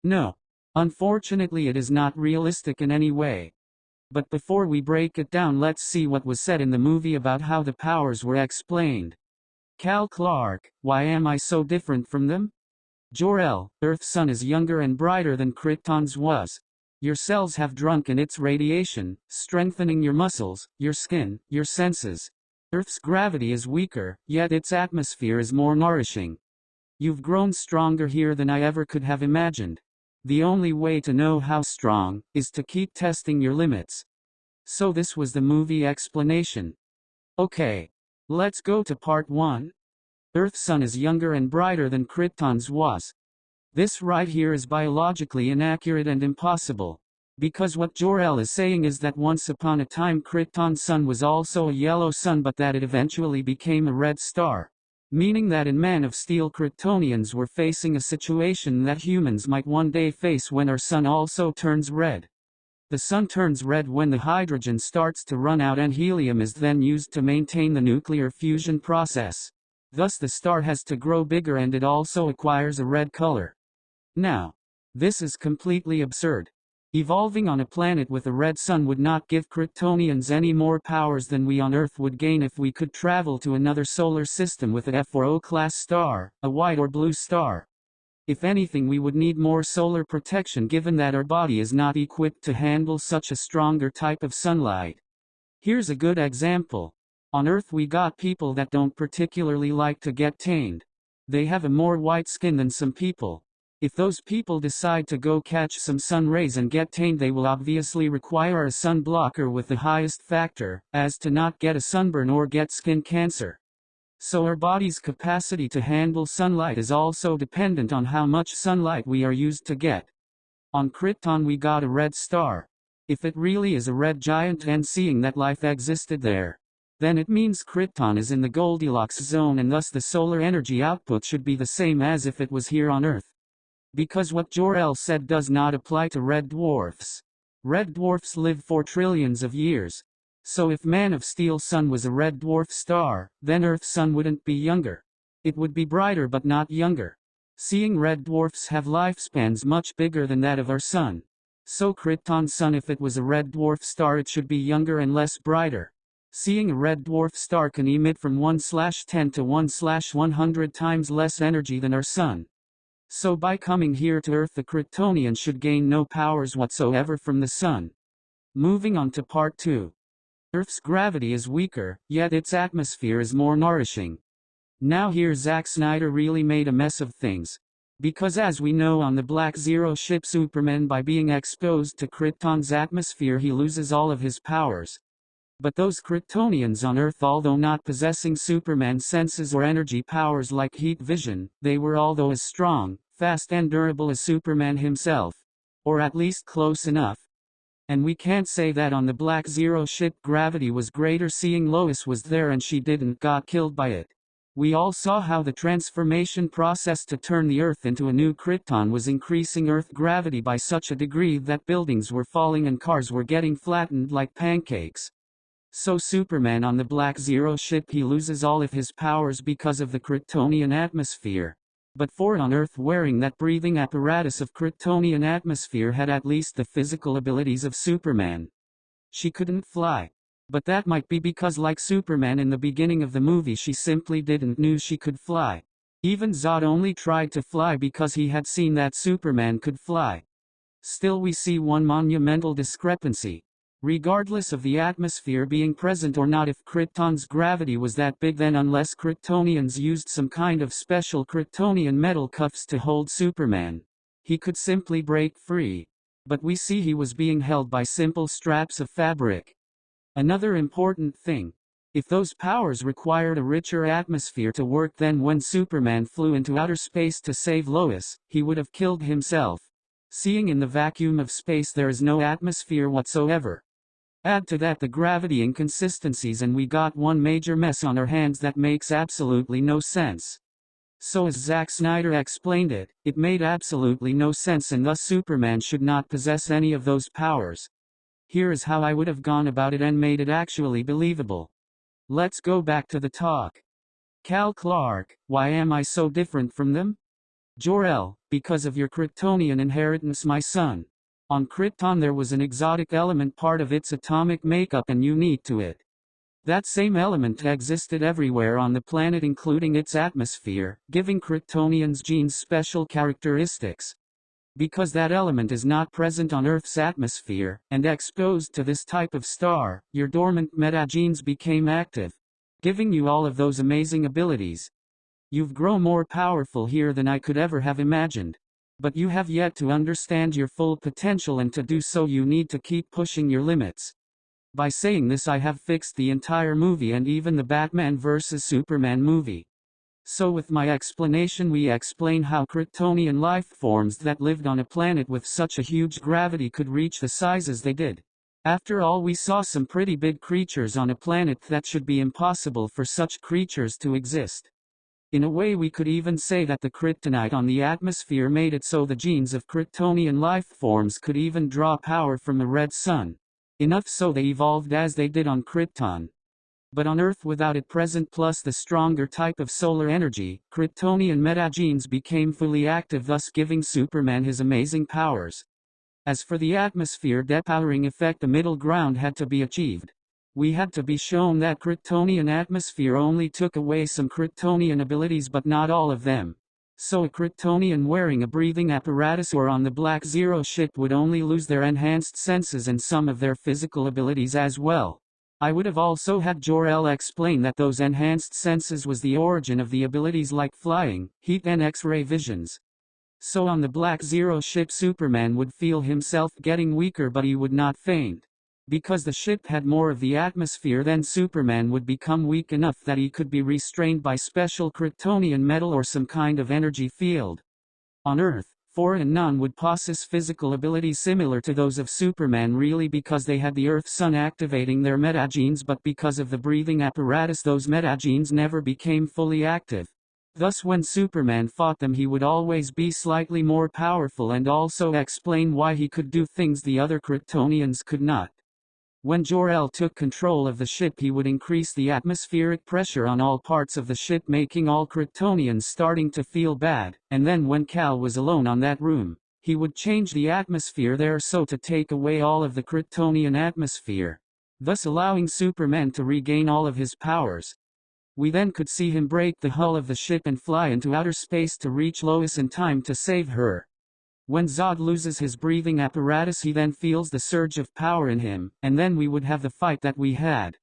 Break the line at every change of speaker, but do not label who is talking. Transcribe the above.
No. Unfortunately, it is not realistic in any way. But before we break it down, let's see what was said in the movie about how the powers were explained. Cal Clark, why am I so different from them? Jor-El, Earth's sun is younger and brighter than Krypton's was. Your cells have drunk in its radiation, strengthening your muscles, your skin, your senses. Earth's gravity is weaker, yet its atmosphere is more nourishing. You've grown stronger here than I ever could have imagined. The only way to know how strong is to keep testing your limits. So this was the movie explanation. Okay. Let's go to part 1. Earth's sun is younger and brighter than Krypton's was. This right here is biologically inaccurate and impossible. Because what Jor-El is saying is that once upon a time Krypton's sun was also a yellow sun, but that it eventually became a red star. Meaning that in Man of Steel Kryptonians were facing a situation that humans might one day face when our sun also turns red. The sun turns red when the hydrogen starts to run out and helium is then used to maintain the nuclear fusion process. Thus the star has to grow bigger and it also acquires a red color. Now, this is completely absurd. Evolving on a planet with a red sun would not give Kryptonians any more powers than we on Earth would gain if we could travel to another solar system with a F4O class star, a white or blue star. If anything, we would need more solar protection given that our body is not equipped to handle such a stronger type of sunlight. Here's a good example. On Earth we got people that don't particularly like to get tanned. They have a more white skin than some people. If those people decide to go catch some sun rays and get tanned, they will obviously require a sun blocker with the highest factor, as to not get a sunburn or get skin cancer. So our body's capacity to handle sunlight is also dependent on how much sunlight we are used to get. On Krypton we got a red star. If it really is a red giant and seeing that life existed there, then it means Krypton is in the Goldilocks zone and thus the solar energy output should be the same as if it was here on Earth. Because what Jor-El said does not apply to red dwarfs. Red dwarfs live for trillions of years. So if Man of Steel's sun was a red dwarf star, then Earth's sun wouldn't be younger. It would be brighter but not younger. Seeing red dwarfs have lifespans much bigger than that of our sun. So Krypton's sun, if it was a red dwarf star, it should be younger and less brighter. Seeing a red dwarf star can emit from 1/10 to 1/100 times less energy than our sun. So by coming here to Earth, the Kryptonian should gain no powers whatsoever from the sun. Moving on to part 2. Earth's gravity is weaker, yet its atmosphere is more nourishing. Now here Zack Snyder really made a mess of things. Because as we know on the Black Zero ship, Superman, by being exposed to Krypton's atmosphere, he loses all of his powers. But those Kryptonians on Earth, although not possessing Superman's senses or energy powers like heat vision, they were although as strong, fast and durable as Superman himself. Or at least close enough. And we can't say that on the Black Zero ship gravity was greater, seeing Lois was there and she didn't got killed by it. We all saw how the transformation process to turn the Earth into a new Krypton was increasing Earth gravity by such a degree that buildings were falling and cars were getting flattened like pancakes. So Superman on the Black Zero ship, he loses all of his powers because of the Kryptonian atmosphere. But Ford on Earth, wearing that breathing apparatus of Kryptonian atmosphere, had at least the physical abilities of Superman. She couldn't fly. But that might be because, like Superman in the beginning of the movie, she simply didn't know she could fly. Even Zod only tried to fly because he had seen that Superman could fly. Still, we see one monumental discrepancy. Regardless of the atmosphere being present or not, if Krypton's gravity was that big, then unless Kryptonians used some kind of special Kryptonian metal cuffs to hold Superman, he could simply break free. But we see he was being held by simple straps of fabric. Another important thing. If those powers required a richer atmosphere to work, then when Superman flew into outer space to save Lois, he would have killed himself. Seeing in the vacuum of space there is no atmosphere whatsoever. Add to that the gravity inconsistencies and we got one major mess on our hands that makes absolutely no sense. So as Zack Snyder explained it, it made absolutely no sense, and thus Superman should not possess any of those powers. Here is how I would have gone about it and made it actually believable. Let's go back to the talk. Cal Clark, why am I so different from them? Jor-El, because of your Kryptonian inheritance, my son. On Krypton there was an exotic element part of its atomic makeup and unique to it. That same element existed everywhere on the planet, including its atmosphere, giving Kryptonians' genes special characteristics. Because that element is not present on Earth's atmosphere, and exposed to this type of star, your dormant metagenes became active, giving you all of those amazing abilities. You've grown more powerful here than I could ever have imagined. But you have yet to understand your full potential, and to do so you need to keep pushing your limits. By saying this I have fixed the entire movie and even the Batman vs Superman movie. So with my explanation we explain how Kryptonian life forms that lived on a planet with such a huge gravity could reach the sizes they did. After all, we saw some pretty big creatures on a planet that should be impossible for such creatures to exist. In a way we could even say that the kryptonite on the atmosphere made it so the genes of Kryptonian life forms could even draw power from the red sun. Enough so they evolved as they did on Krypton. But on Earth without it present plus the stronger type of solar energy, Kryptonian metagenes became fully active, thus giving Superman his amazing powers. As for the atmosphere depowering effect, the middle ground had to be achieved. We had to be shown that Kryptonian atmosphere only took away some Kryptonian abilities but not all of them. So a Kryptonian wearing a breathing apparatus or on the Black Zero ship would only lose their enhanced senses and some of their physical abilities as well. I would have also had Jor-El explain that those enhanced senses was the origin of the abilities like flying, heat and X-ray visions. So on the Black Zero ship Superman would feel himself getting weaker but he would not faint. Because the ship had more of the atmosphere, then Superman would become weak enough that he could be restrained by special Kryptonian metal or some kind of energy field. On Earth, Four and none would possess physical abilities similar to those of Superman, really because they had the Earth Sun activating their metagenes, but because of the breathing apparatus those metagenes never became fully active. Thus when Superman fought them he would always be slightly more powerful, and also explain why he could do things the other Kryptonians could not. When Jor-El took control of the ship he would increase the atmospheric pressure on all parts of the ship, making all Kryptonians starting to feel bad, and then when Kal was alone on that room, he would change the atmosphere there so to take away all of the Kryptonian atmosphere, thus allowing Superman to regain all of his powers. We then could see him break the hull of the ship and fly into outer space to reach Lois in time to save her. When Zod loses his breathing apparatus he then feels the surge of power in him, and then we would have the fight that we had.